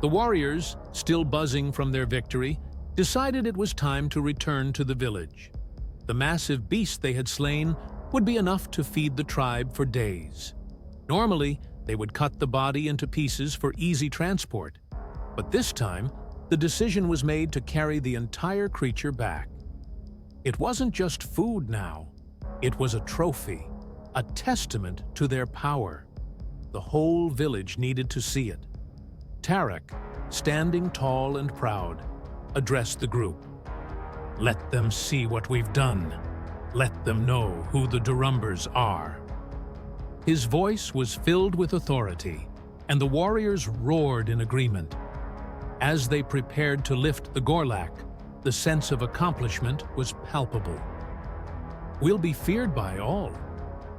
The warriors, still buzzing from their victory, decided it was time to return to the village. The massive beast they had slain would be enough to feed the tribe for days. Normally, they would cut the body into pieces for easy transport, but this time, the decision was made to carry the entire creature back. It wasn't just food now. It was a trophy, a testament to their power. The whole village needed to see it. Tarek, standing tall and proud, addressed the group. "Let them see what we've done. Let them know who the Durumbers are." His voice was filled with authority, and the warriors roared in agreement. As they prepared to lift the Gorlak, the sense of accomplishment was palpable. "We'll be feared by all.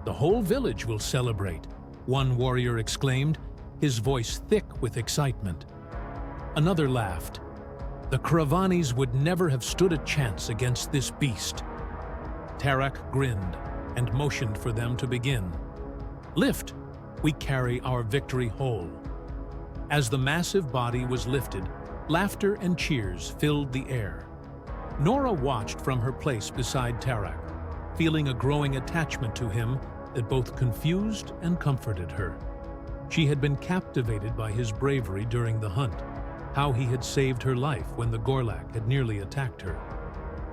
The whole village will celebrate," one warrior exclaimed, his voice thick with excitement. Another laughed. "The Kravanis would never have stood a chance against this beast." Tarek grinned and motioned for them to begin. "Lift! We carry our victory whole." As the massive body was lifted, laughter and cheers filled the air. Nora watched from her place beside Tarek, feeling a growing attachment to him that both confused and comforted her. She had been captivated by his bravery during the hunt, how he had saved her life when the Gorlak had nearly attacked her.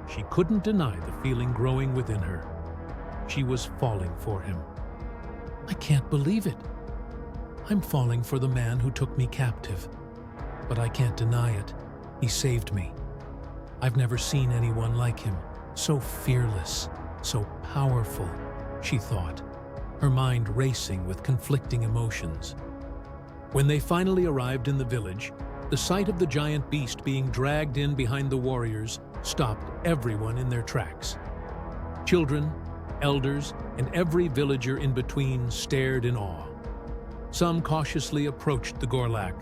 She couldn't deny the feeling growing within her. She was falling for him. "I can't believe it. I'm falling for the man who took me captive. But I can't deny it. He saved me. I've never seen anyone like him, so fearless, so powerful," she thought, her mind racing with conflicting emotions. When they finally arrived in the village, the sight of the giant beast being dragged in behind the warriors stopped everyone in their tracks. Children, elders, and every villager in between stared in awe. Some cautiously approached the Gorlak,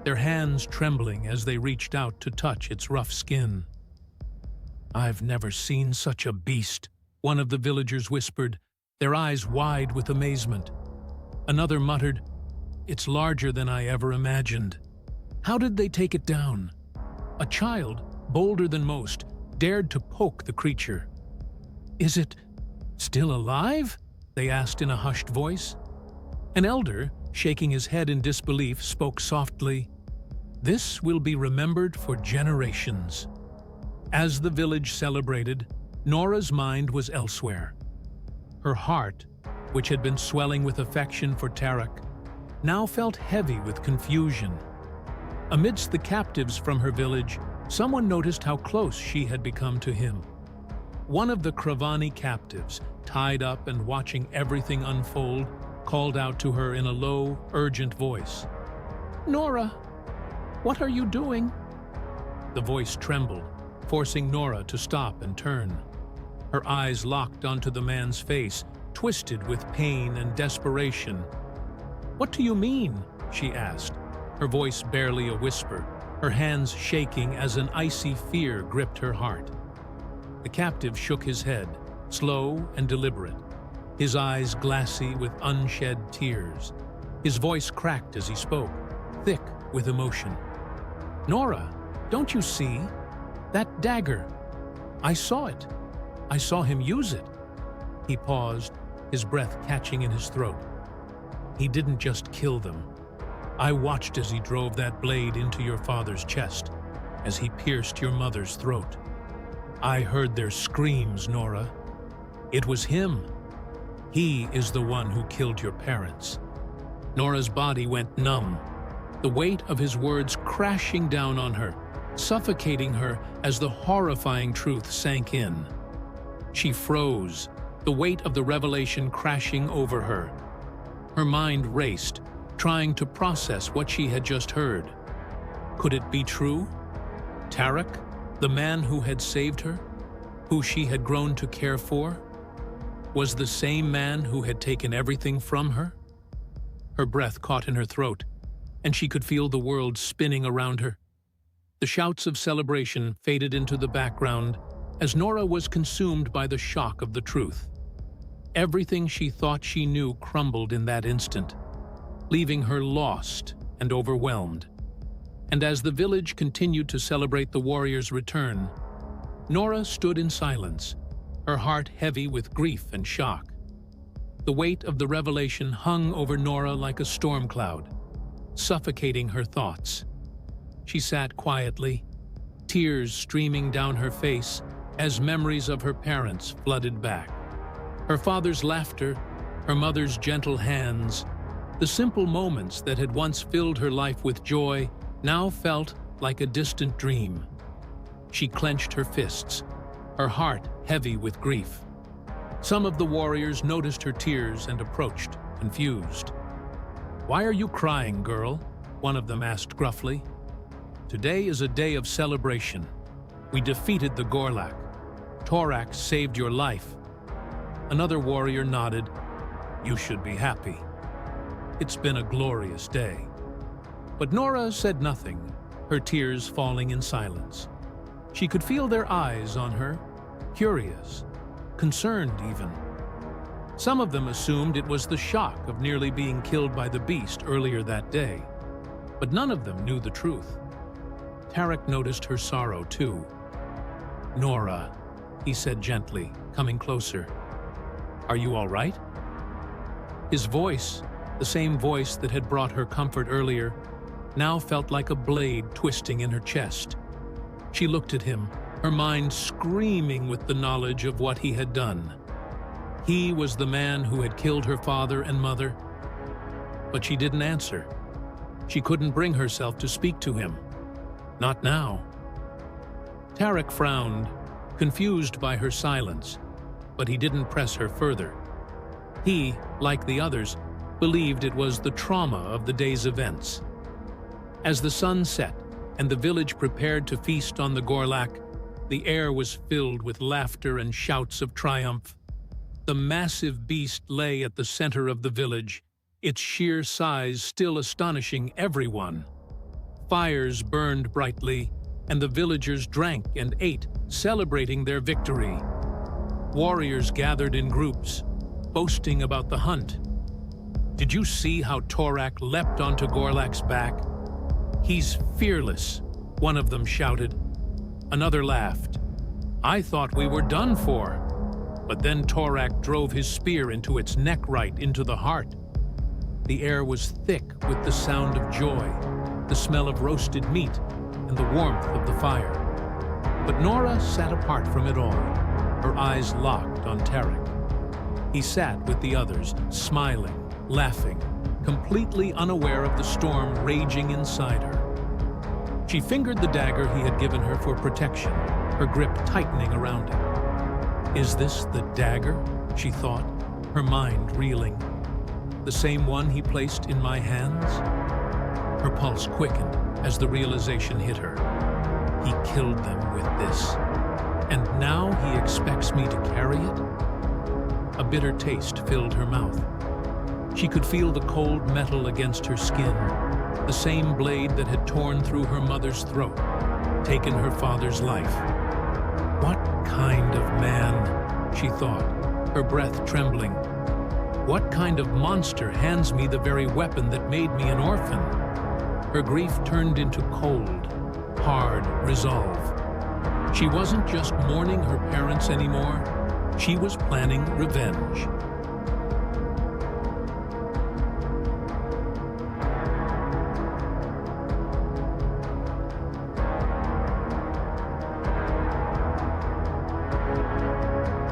their hands trembling as they reached out to touch its rough skin. "I've never seen such a beast," one of the villagers whispered, their eyes wide with amazement. Another muttered, "It's larger than I ever imagined." How did they take it down? A child, bolder than most, dared to poke the creature. "Is it still alive?" they asked in a hushed voice. An elder, shaking his head in disbelief, spoke softly, "This will be remembered for generations." As the village celebrated, Nora's mind was elsewhere. Her heart, which had been swelling with affection for Tarek, now felt heavy with confusion. Amidst the captives from her village, someone noticed how close she had become to him. One of the Kravani captives, tied up and watching everything unfold, called out to her in a low, urgent voice, "Nora, what are you doing?" The voice trembled, forcing Nora to stop and turn. Her eyes locked onto the man's face, twisted with pain and desperation. "What do you mean?" she asked, her voice barely a whisper, her hands shaking as an icy fear gripped her heart. The captive shook his head, slow and deliberate, his eyes glassy with unshed tears. His voice cracked as he spoke, thick with emotion. "Nora, don't you see? That dagger. I saw it. I saw him use it." He paused, his breath catching in his throat. "He didn't just kill them. I watched as he drove that blade into your father's chest, as he pierced your mother's throat. I heard their screams, Nora. It was him. He is the one who killed your parents." Nora's body went numb, the weight of his words crashing down on her, suffocating her as the horrifying truth sank in. She froze, the weight of the revelation crashing over her. Her mind raced, trying to process what she had just heard. Could it be true? Tarek, the man who had saved her, who she had grown to care for, was the same man who had taken everything from her? Her breath caught in her throat, and she could feel the world spinning around her. The shouts of celebration faded into the background as Nora was consumed by the shock of the truth. Everything she thought she knew crumbled in that instant, leaving her lost and overwhelmed. and as the village continued to celebrate the warrior's return, Nora stood in silence, her heart heavy with grief and shock. The weight of the revelation hung over Nora like a storm cloud, suffocating her thoughts. She sat quietly, tears streaming down her face as memories of her parents flooded back. Her father's laughter, her mother's gentle hands, the simple moments that had once filled her life with joy now felt like a distant dream. She clenched her fists, her heart heavy with grief. Some of the warriors noticed her tears and approached, confused. "Why are you crying, girl?" one of them asked gruffly. "Today is a day of celebration. We defeated the Gorlak. Torak saved your life." Another warrior nodded. "You should be happy. It's been a glorious day." But Nora said nothing, her tears falling in silence. She could feel their eyes on her, curious, concerned even. Some of them assumed it was the shock of nearly being killed by the beast earlier that day, but none of them knew the truth. Tarek noticed her sorrow too. "Nora," he said gently, coming closer. "Are you all right?" His voice, the same voice that had brought her comfort earlier, now felt like a blade twisting in her chest. She looked at him, her mind screaming with the knowledge of what he had done. He was the man who had killed her father and mother. But she didn't answer. She couldn't bring herself to speak to him. Not now. Tarek frowned, confused by her silence, but he didn't press her further. He, like the others, believed it was the trauma of the day's events. As the sun set and the village prepared to feast on the Gorlak, the air was filled with laughter and shouts of triumph. The massive beast lay at the center of the village, its sheer size still astonishing everyone. Fires burned brightly, and the villagers drank and ate, celebrating their victory. Warriors gathered in groups, boasting about the hunt. "Did you see how Torak leapt onto Gorlak's back? He's fearless," one of them shouted. Another laughed. "I thought we were done for." But then Torak drove his spear into its neck right into the heart. The air was thick with the sound of joy, the smell of roasted meat, and the warmth of the fire. But Nora sat apart from it all, her eyes locked on Tarek. He sat with the others, smiling, laughing, completely unaware of the storm raging inside her. She fingered the dagger he had given her for protection, her grip tightening around it. "Is this the dagger?" she thought, her mind reeling. "The same one he placed in my hands?" Her pulse quickened as the realization hit her. He killed them with this. And now he expects me to carry it? A bitter taste filled her mouth. She could feel the cold metal against her skin, the same blade that had torn through her mother's throat, taken her father's life. What kind of man, she thought, her breath trembling. What kind of monster hands me the very weapon that made me an orphan? Her grief turned into cold, hard resolve. She wasn't just mourning her parents anymore. She was planning revenge.